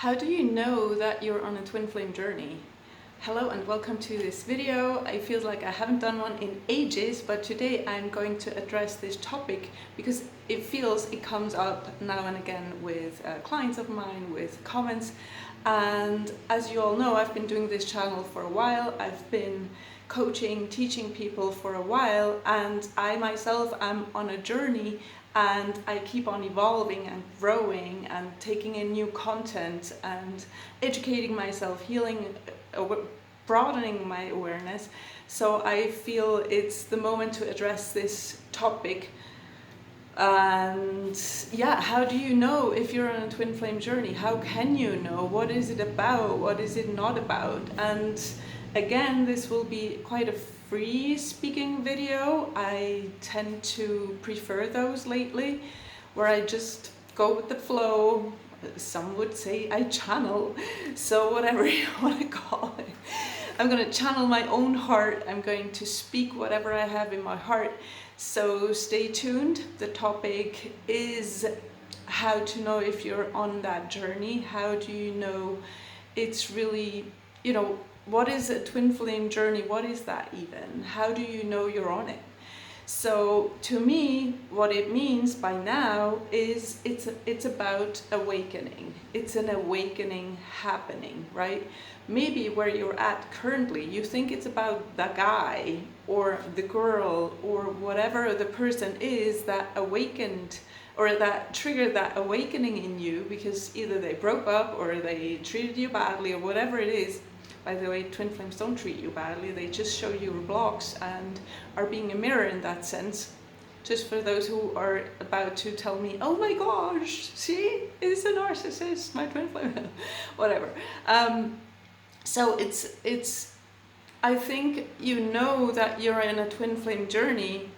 How do you know that you're on a twin flame journey? Hello and welcome to this video. I feel like I haven't done one in ages, but today I'm going to address this topic because it comes up now and again with clients of mine, with comments. And as you all know, I've been doing this channel for a while. I've been coaching, teaching people for a while, and I myself am on a journey, and I keep on evolving and growing and taking in new content and educating myself, healing, broadening my awareness. So I feel it's the moment to address this topic. And yeah, how do you know if you're on a twin flame journey? How can you know? What is it about? What is it not about? And again, this will be quite a free speaking video. I tend to prefer those lately, where I just go with the flow. Some would say I channel, so whatever you want to call it. I'm going to channel my own heart. I'm going to speak whatever I have in my heart. So stay tuned. The topic is how to know if you're on that journey. How do you know it's really, what is a twin flame journey? What is that even? How do you know you're on it? So to me, what it means by now is it's about awakening. It's an awakening happening, right? Maybe where you're at currently, you think it's about the guy or the girl or whatever the person is that awakened or that triggered that awakening in you, because either they broke up or they treated you badly or whatever it is. By the way, twin flames don't treat you badly. They just show you your blocks and are being a mirror in that sense. Just for those who are about to tell me, oh my gosh, see, it's a narcissist, my twin flame, whatever. So I think you know that you're in a twin flame journey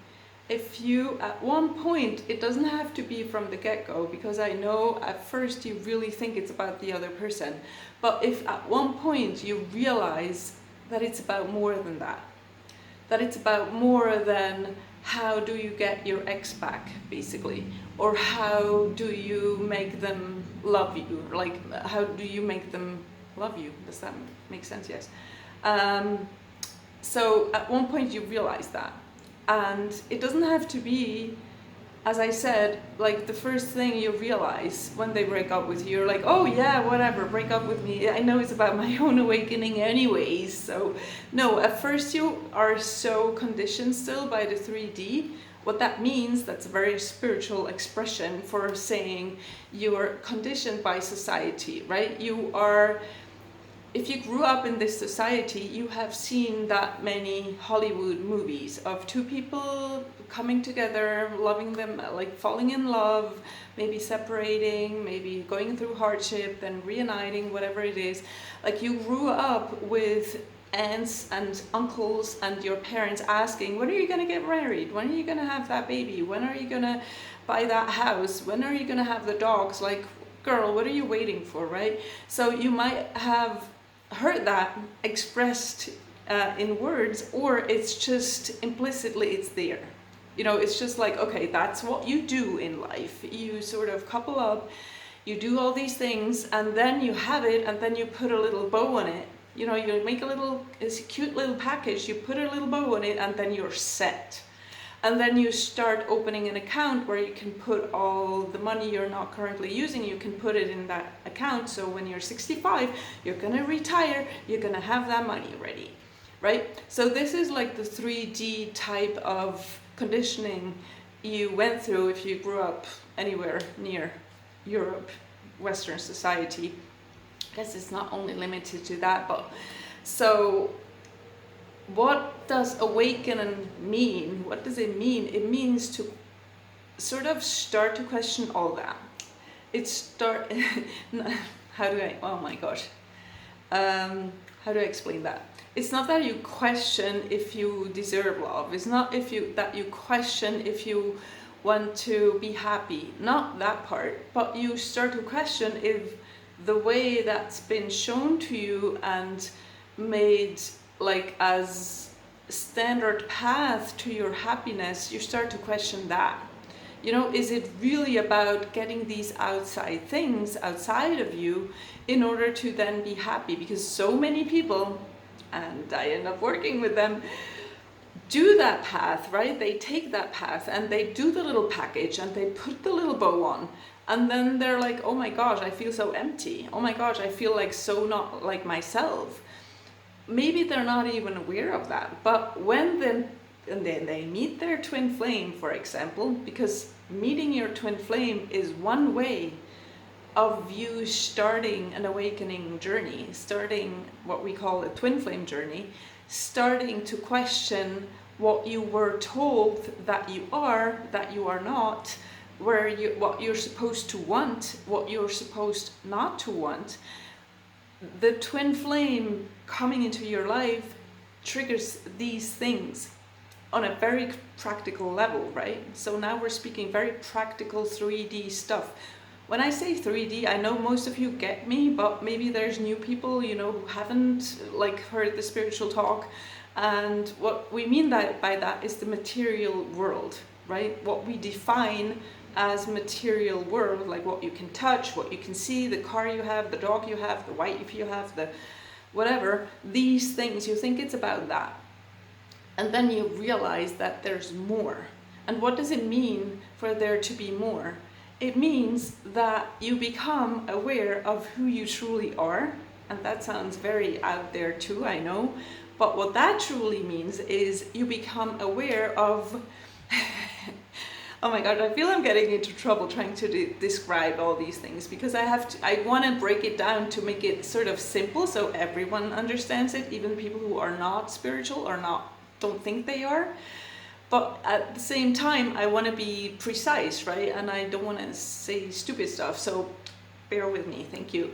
if you, at one point, it doesn't have to be from the get-go, because I know at first you really think it's about the other person. But if at one point you realize that it's about more than that it's about more than how do you get your ex back, basically, or how do you make them love you, like how do you make them love you? Does that make sense? Yes. So at one point you realize that. And it doesn't have to be, as I said, like the first thing you realize when they break up with you, you're like, oh yeah, whatever, break up with me. I know it's about my own awakening anyways. So no, at first you are so conditioned still by the 3D. What that means, that's a very spiritual expression for saying you're conditioned by society, right? If you grew up in this society, you have seen that many Hollywood movies of two people coming together, loving them, like falling in love, maybe separating, maybe going through hardship, then reuniting, whatever it is. Like you grew up with aunts and uncles and your parents asking, when are you going to get married? When are you going to have that baby? When are you going to buy that house? When are you going to have the dogs? Like, girl, what are you waiting for, right? So you might have heard that expressed in words, or it's just implicitly it's there. It's just like, okay, that's what you do in life. You sort of couple up, you do all these things, and then you have it, and then you put a little bow on it. You make it's a cute little package, you put a little bow on it, and then you're set. And then you start opening an account where you can put all the money you're not currently using, you can put it in that account. So when you're 65, you're gonna retire, you're gonna have that money ready, right? So this is like the 3D type of conditioning you went through if you grew up anywhere near Europe, Western society. I guess it's not only limited to that, but so what does awaken mean? What does it mean? It means to sort of start to question all that. Oh my gosh. How do I explain that? It's not that you question if you deserve love. It's not that you question if you want to be happy. Not that part. But you start to question if the way that's been shown to you and made like as standard path to your happiness, you start to question that. You know, is it really about getting these outside things outside of you in order to then be happy? Because so many people, and I end up working with them, do that path, right? They take that path and they do the little package and they put the little bow on. And then they're like, oh my gosh, I feel so empty. Oh my gosh, I feel like so not like myself. Maybe they're not even aware of that. But when then they meet their twin flame, for example, because meeting your twin flame is one way of you starting an awakening journey, starting what we call a twin flame journey, starting to question what you were told that you are not, what you're supposed to want, what you're supposed not to want. The twin flame coming into your life triggers these things on a very practical level, right? So now we're speaking very practical 3D stuff. When I say 3D, I know most of you get me, but maybe there's new people, you know, who haven't like heard the spiritual talk. And what we mean by that is the material world, right? What we define as material world, like what you can touch, what you can see, the car you have, the dog you have, the wife you have, the whatever, these things, you think it's about that. And then you realize that there's more. And what does it mean for there to be more? It means that you become aware of who you truly are. And that sounds very out there too, I know. But what that truly means is you become aware of oh my god, I feel I'm getting into trouble trying to describe all these things, because I want to break it down to make it sort of simple so everyone understands it, even people who are not spiritual or don't think they are. But at the same time, I want to be precise, right? And I don't want to say stupid stuff, so bear with me, thank you.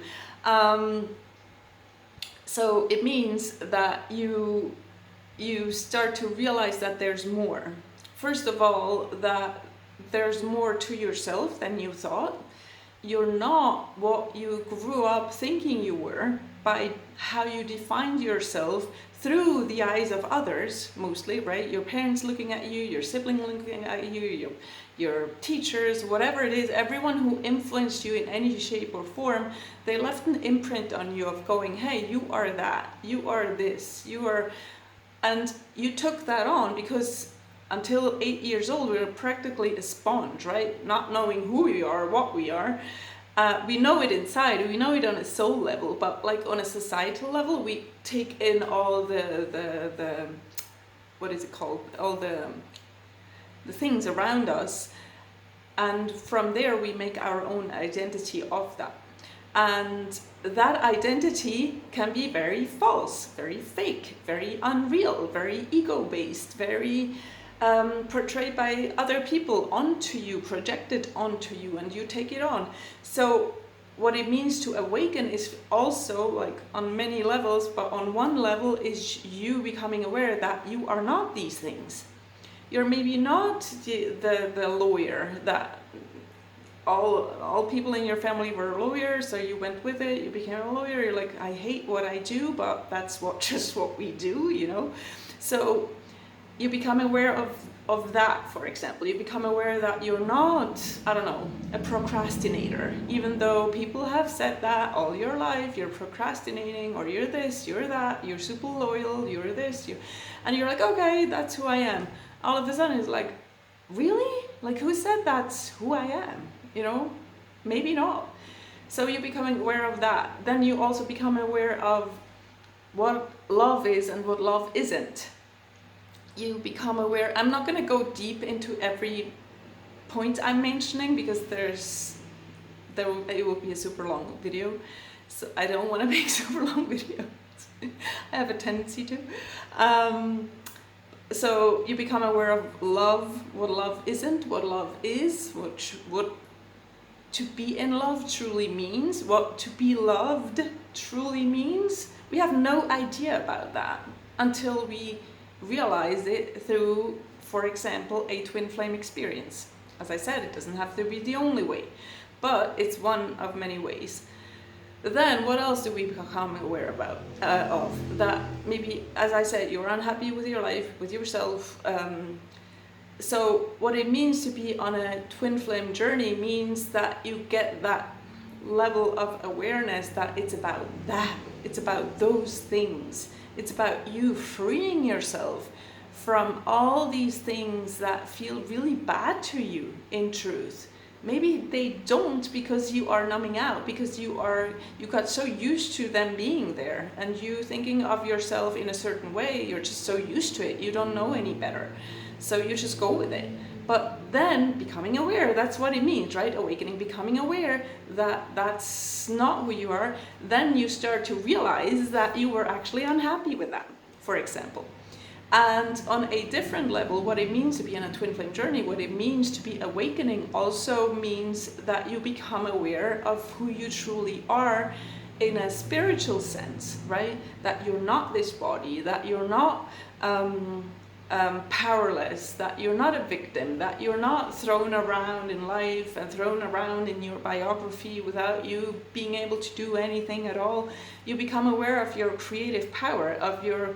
So it means that you start to realize that there's more. First of all, that there's more to yourself than you thought. You're not what you grew up thinking you were by how you defined yourself through the eyes of others, mostly, right? Your parents looking at you, your sibling looking at you, your teachers, whatever it is, everyone who influenced you in any shape or form, they left an imprint on you of going, hey, you are that, you are this, you are, and you took that on because until 8 years old, we were practically a sponge, right? Not knowing who we are, what we are. We know it inside, we know it on a soul level, but like on a societal level, we take in all the what is it called? All the things around us. And from there, we make our own identity of that. And that identity can be very false, very fake, very unreal, very ego-based, very portrayed by other people onto you, projected onto you, and you take it on. So what it means to awaken is also like on many levels, but on one level is you becoming aware that you are not these things. You're maybe not the lawyer that all people in your family were lawyers, so you went with it, you became a lawyer, you're like, I hate what I do, but that's just what we do, you know? So you become aware of that, for example. You become aware that you're not, I don't know, a procrastinator. Even though people have said that all your life, you're procrastinating, or you're this, you're that, you're super loyal, you're this, and you're like, okay, that's who I am. All of a sudden it's like, really? Like, who said that's who I am? You know, maybe not. So you're becoming aware of that. Then you also become aware of what love is and what love isn't. You become aware. I'm not going to go deep into every point I'm mentioning because it will be a super long video. So I don't want to make super long videos. I have a tendency to. So you become aware of love, what love isn't, what love is, what to be in love truly means, what to be loved truly means. We have no idea about that until we realize it through, for example, a twin flame experience. As I said, it doesn't have to be the only way, but it's one of many ways. Then what else do we become aware of? That maybe, as I said, you're unhappy with your life, with yourself, So what it means to be on a twin flame journey means that you get that level of awareness that it's about that. It's about those things. It's about you freeing yourself from all these things that feel really bad to you in truth. Maybe they don't because you are numbing out, because you got so used to them being there and you thinking of yourself in a certain way. You're just so used to it. You don't know any better. So you just go with it. But then becoming aware, that's what it means, right? Awakening, becoming aware that that's not who you are. Then you start to realize that you were actually unhappy with that, for example. And on a different level, what it means to be on a twin flame journey, what it means to be awakening also means that you become aware of who you truly are in a spiritual sense, right? That you're not this body, that you're not powerless, that you're not a victim, that you're not thrown around in life and thrown around in your biography without you being able to do anything at all. You become aware of your creative power, of you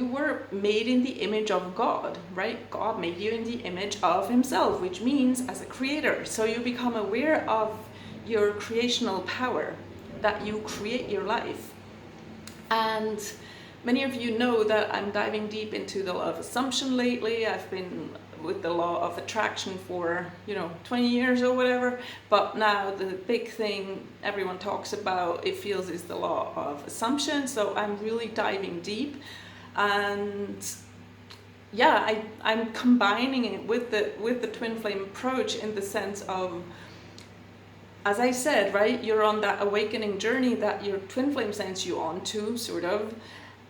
were made in the image of God, right? God made you in the image of himself, which means as a creator. So you become aware of your creational power, that you create your life. And many of you know that I'm diving deep into the law of assumption lately. I've been with the law of attraction for 20 years or whatever, but now the big thing everyone talks about, it feels, is the law of assumption. So I'm really diving deep. And yeah, I'm combining it with the twin flame approach in the sense of, as I said, right, you're on that awakening journey that your twin flame sends you on to, sort of,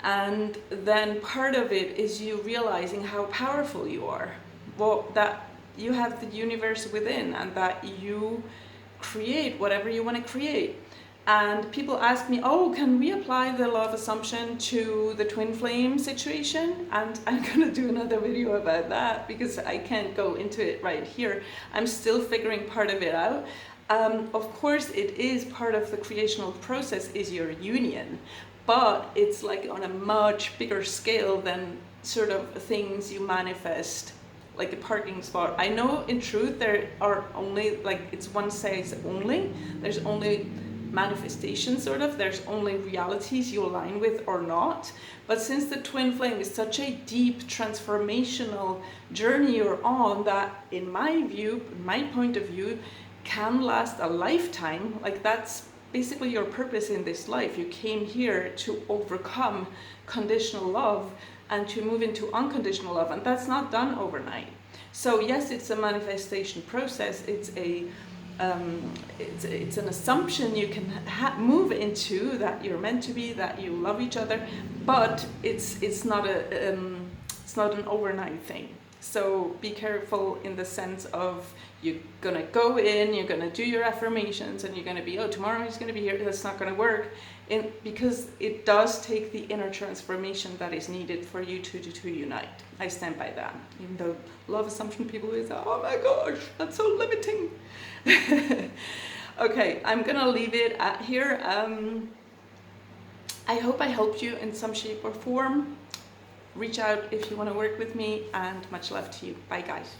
and then part of it is you realizing how powerful you are, well, that you have the universe within and that you create whatever you want to create. And people ask me, oh, can we apply the law of assumption to the twin flame situation? And I'm gonna do another video about that because I can't go into it right here. I'm still figuring part of it out. Of course, it is part of the creational process is your union, but it's like on a much bigger scale than sort of things you manifest, like a parking spot. I know in truth there are only, like, it's one size only. There's only manifestation, sort of, there's only realities you align with or not. But since the twin flame is such a deep transformational journey you're on, that in my view, my point of view, can last a lifetime. Like, that's basically your purpose in this life. You came here to overcome conditional love and to move into unconditional love, and that's not done overnight. So yes, it's a manifestation process. It's an assumption you can move into, that you're meant to be, that you love each other, but it's not an overnight thing. So be careful in the sense of, you're gonna go in, you're gonna do your affirmations, and you're gonna be, oh, tomorrow he's gonna be here. That's not gonna work, because it does take the inner transformation that is needed for you to unite. I stand by that. Even though love assumption people is, oh my gosh, that's so limiting. Okay, I'm gonna leave it at here. I hope I helped you in some shape or form. Reach out if you want to work with me, and much love to you. Bye, guys.